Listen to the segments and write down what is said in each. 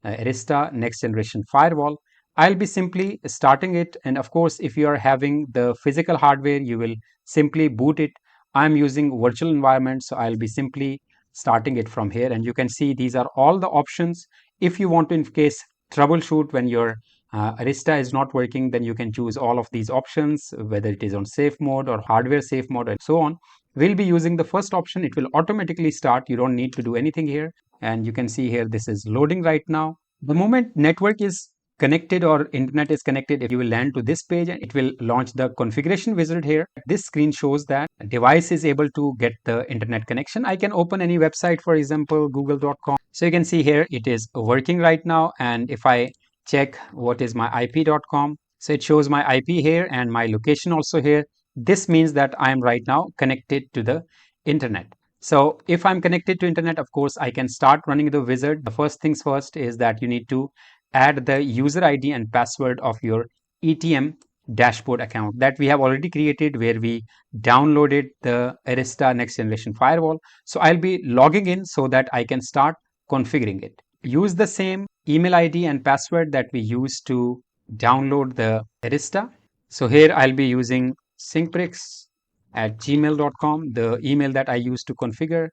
Arista Next-Generation Firewall. I'll be simply starting it, and of course if you are having the physical hardware you will simply boot it. I'm using virtual environment, so I'll be simply starting it from here, and you can see these are all the options. If you want to in case troubleshoot when your Arista is not working, then you can choose all of these options, whether it is on safe mode or hardware safe mode and so on. We'll be using the first option. It will automatically start. You don't need to do anything here. And you can see here this is loading right now. The moment network is connected or internet is connected, if you will land to this page and it will launch the configuration wizard here. This screen shows that device is able to get the internet connection. I can open any website, for example google.com. So you can see here it is working right now, and if I check what is my ip.com, so it shows my IP here and my location also here. This means that I am right now connected to the internet. So if I'm connected to internet, of course I can start running the wizard. The first things first is that you need to add the user ID and password of your ETM dashboard account that we have already created, where we downloaded the Arista Next-Generation Firewall. So I'll be logging in so that I can start configuring it. Use the same email ID and password that we used to download the Arista. So here I'll be using syncbricks@gmail.com, the email that I used to configure.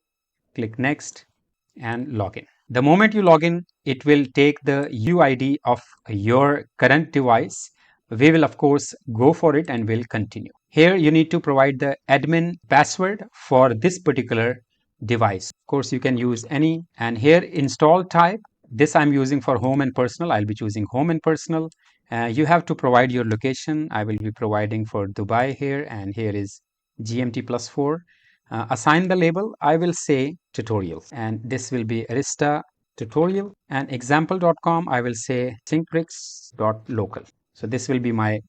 Click next and login. The moment you log in, it will take the UID of your current device. We will of course go for it and we'll continue. Here you need to provide the admin password for this particular device. Of course you can use any, and here install type, this I'm using for home and personal. I'll be choosing home and personal. You have to provide your location. I will be providing for Dubai here, and here is GMT +4. Assign the label. I will say tutorials, and this will be Arista tutorial, and example.com I will say syncbricks.local. So this will be my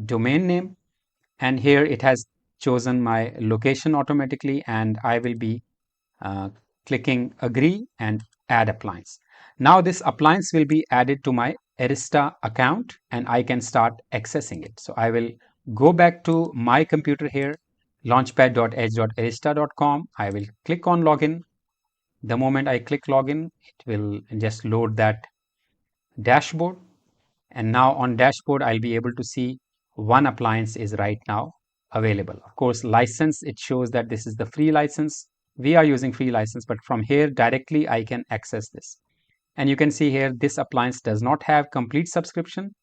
domain name, and here it has chosen my location automatically, and I will be clicking agree and add appliance. Now this appliance will be added to my Arista account and I can start accessing it. So I will go back to my computer here, launchpad.edge.arista.com. I will click on login. The moment I click login, it will just load that dashboard. And now on dashboard, I'll be able to see one appliance is right now available. Of course, license, it shows that this is the free license. We are using free license, but from here directly I can access this. And you can see here this appliance does not have complete subscription,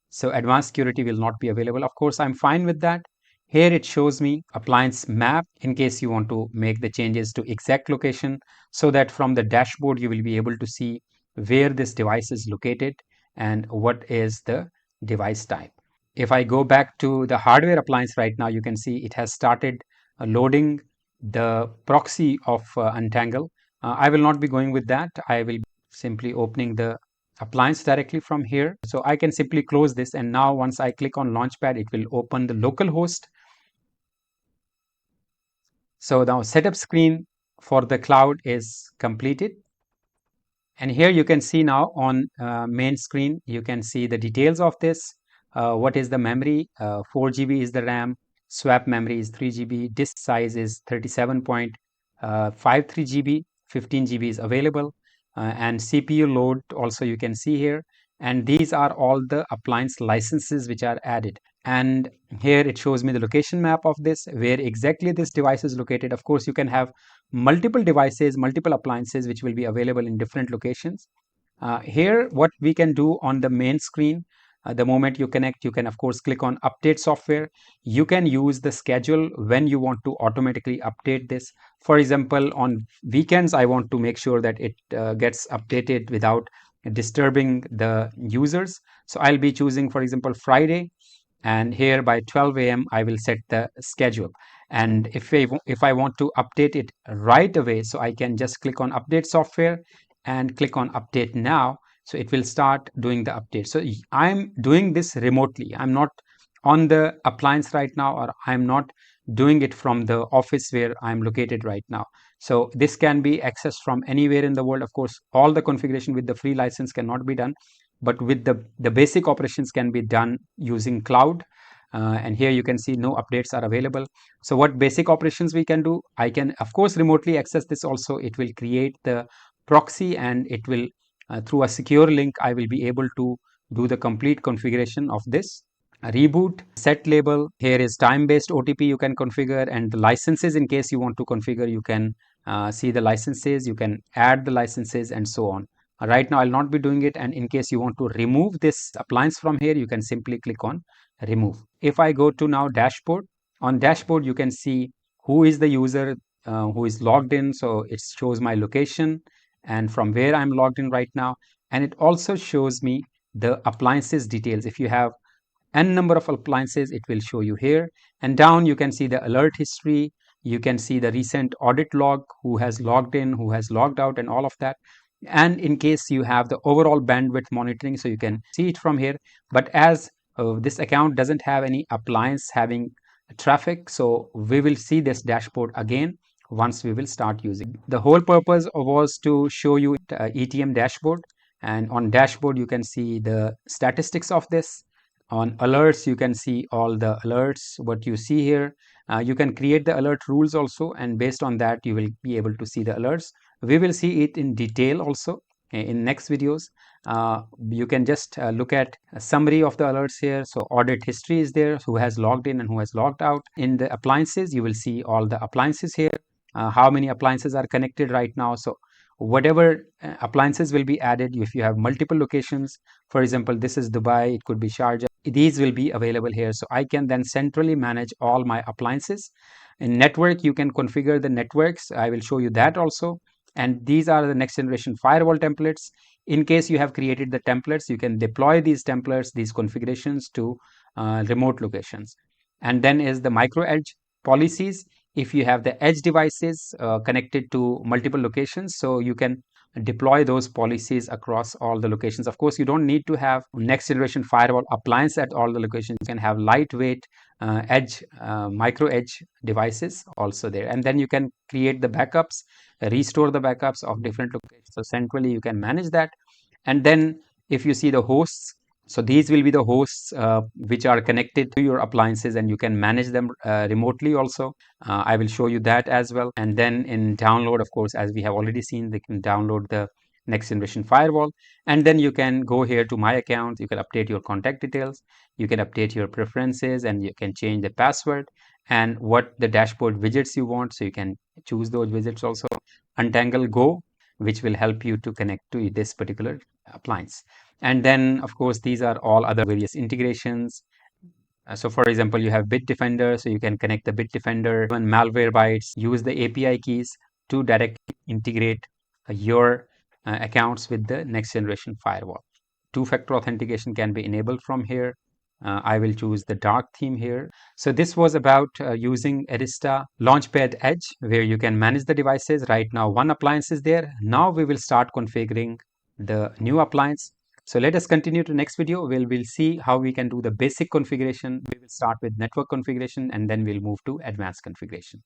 so advanced security will not be available. Of course, I'm fine with that. Here it shows me appliance map in case you want to make the changes to exact location, so that from the dashboard you will be able to see where this device is located and what is the device type. If I go back to the hardware appliance right now, you can see it has started loading the proxy of Untangle. I will not be going with that. I will be simply opening the appliance directly from here. So I can simply close this, and now once I click on Launchpad, it will open the local host. So now setup screen for the cloud is completed. And here you can see now on main screen, you can see the details of this. What is the memory? 4 GB is the RAM. Swap memory is 3 GB. Disk size is 37.53 GB. 15 GB is available. And CPU load also you can see here. And these are all the appliance licenses which are added. And here it shows me the location map of this, where exactly this device is located. Of course, you can have multiple devices, multiple appliances which will be available in different locations. Here what we can do on the main screen, the moment you connect, you can of course click on update software. You can use the schedule when you want to automatically update this. For example, on weekends I want to make sure that it gets updated without disturbing the users. So I'll be choosing, for example, Friday, and here by 12 a.m. I will set the schedule. And if I want to update it right away, so I can just click on update software and click on update now. So it will start doing the update. So I'm doing this remotely. I'm not on the appliance right now, or I'm not doing it from the office where I'm located right now. So this can be accessed from anywhere in the world. Of course, all the configuration with the free license cannot be done, but with the basic operations can be done using cloud. And here you can see no updates are available. So what basic operations we can do? I can of course remotely access this also. It will create the proxy and it will through a secure link, I will be able to do the complete configuration of this. A reboot, set label, here is time-based OTP you can configure, and the licenses, in case you want to configure, you can see the licenses, you can add the licenses and so on. Right now I'll not be doing it, and in case you want to remove this appliance from here, you can simply click on remove. If I go to now dashboard, on dashboard you can see who is the user who is logged in, so it shows my location and from where I'm logged in right now, and it also shows me the appliances details. If you have n number of appliances, it will show you here, and down you can see the alert history, you can see the recent audit log, who has logged in, who has logged out, and all of that. And in case you have the overall bandwidth monitoring, so you can see it from here. But as this account doesn't have any appliance having traffic, so we will see this dashboard again once we will start using. The whole purpose was to show you ETM dashboard, and on dashboard you can see the statistics of this. On alerts, you can see all the alerts what you see here. You can create the alert rules also, and based on that you will be able to see the alerts. We will see it in detail also in next videos. You can just look at a summary of the alerts here. So audit history is there, who has logged in and who has logged out. In the appliances, you will see all the appliances here, how many appliances are connected right now. So whatever appliances will be added, if you have multiple locations, for example, this is Dubai, it could be Sharjah, these will be available here. So I can then centrally manage all my appliances. In network, you can configure the networks. I will show you that also. And these are the next generation firewall templates. In case you have created the templates, you can deploy these templates, these configurations to remote locations. And then is the micro edge policies. If you have the edge devices connected to multiple locations, so you can deploy those policies across all the locations. Of course, you don't need to have next generation firewall appliance at all the locations. You can have lightweight edge, micro edge devices also there. And then you can create the backups, restore the backups of different locations. So centrally you can manage that. And then if you see the hosts, so these will be the hosts which are connected to your appliances, and you can manage them remotely also. I will show you that as well. And then in download, of course, as we have already seen, they can download the next generation firewall. And then you can go here to my account, you can update your contact details, you can update your preferences, and you can change the password and what the dashboard widgets you want. So you can choose those widgets also. Untangle Go, which will help you to connect to this particular appliance. And then, of course, these are all other various integrations. So for example, you have Bitdefender, so you can connect the Bitdefender and Malwarebytes, use the API keys to directly integrate your accounts with the next generation firewall. Two-factor authentication can be enabled from here. I will choose the dark theme here. So this was about using Arista Launchpad Edge, where you can manage the devices. Right now, one appliance is there. Now we will start configuring the new appliance. So let us continue to next video. We'll see how we can do the basic configuration. We will start with network configuration, and then we'll move to advanced configuration.